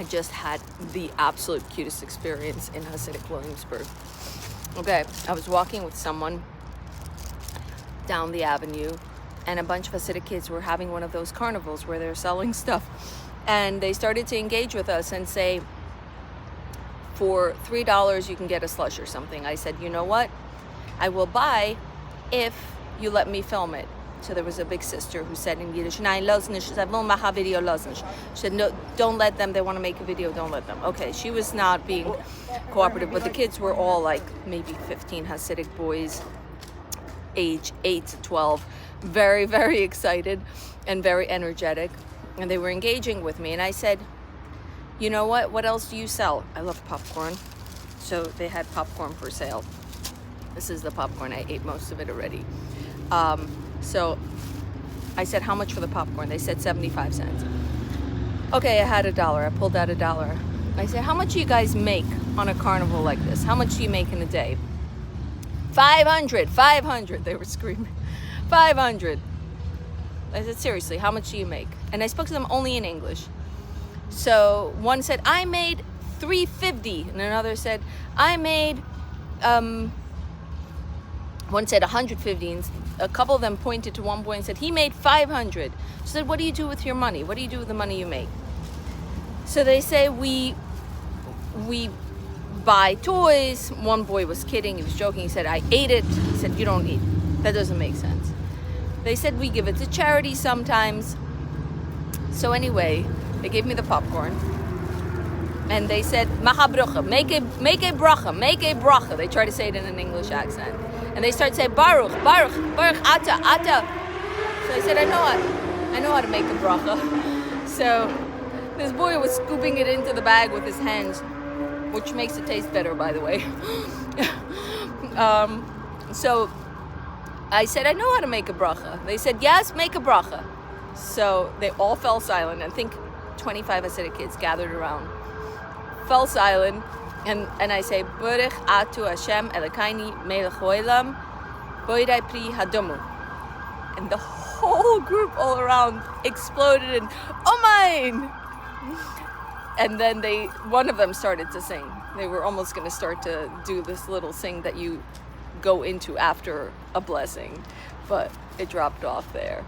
I just had the absolute cutest experience in Hasidic Williamsburg. Okay, I was walking with someone down the avenue, and a bunch of Hasidic kids were having one of those carnivals where they're selling stuff. And they started to engage with us and say, for $3 you can get a slush or something. I said, you know what? I will buy if you let me film it. So there was a big sister who said in Yiddish, "Nein, lass nicht." She said, "Will mach a video, lass nicht." She said, "No, don't let them. They want to make a video. Don't let them." Okay, she was not being cooperative, but the kids were all like maybe 15 Hasidic boys, age 8 to 12, very, very excited and very energetic, and they were engaging with me. And I said, "You know what? What else do you sell?" I love popcorn, so they had popcorn for sale. This is the popcorn. I ate most of it already. So I said, "How much for the popcorn?" They said 75 cents. Okay, I had $1. I pulled out $1. I said, "How much do you guys make on a carnival like this? How much do you make in a day?" 500, 500, they were screaming. 500. I said, "Seriously, how much do you make?" And I spoke to them only in English. So one said, "I made 350, and another said, "I made," one said 150, and a couple of them pointed to one boy and said, "He made 500. She said, "What do you do with your money? What do you do with the money you make?" So they say, we buy toys. One boy was kidding, he was joking, he said, "I ate it." He said, "You don't eat. That doesn't make sense." They said, "We give it to charity sometimes." So anyway, they gave me the popcorn, and they said, "Macha brucha, make a bracha, make a bracha." They try to say it in an English accent. And they start saying, "Baruch, Baruch, Baruch, Ata, Ata." So I said, I know how to make a bracha. So this boy was scooping it into the bag with his hands, which makes it taste better, by the way. So I said, "I know how to make a bracha." They said, "Yes, make a bracha." So they all fell silent. I think 25 Hasidic kids gathered around, fell silent. And I say, "Baruch atu Hashem Elokeinu melech haolam, boirei pri hadomu." And the whole group all around exploded in, "Oh mine!" And then one of them started to sing. They were almost going to start to do this little sing that you go into after a blessing, but it dropped off there.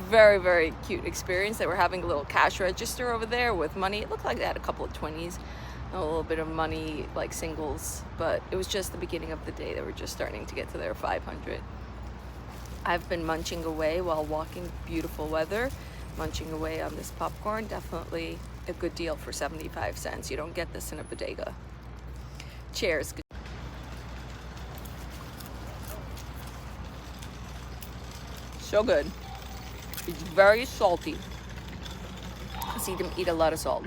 Very, very cute experience. They were having a little cash register over there with money. It looked like they had a couple of 20s. A little bit of money, like singles, but it was just the beginning of the day. They were just starting to get to their 500. I've been munching away while walking, beautiful weather, munching away on this popcorn. Definitely a good deal for 75 cents. You don't get this in a bodega. Cheers. So good. It's very salty. I see them eat a lot of salt.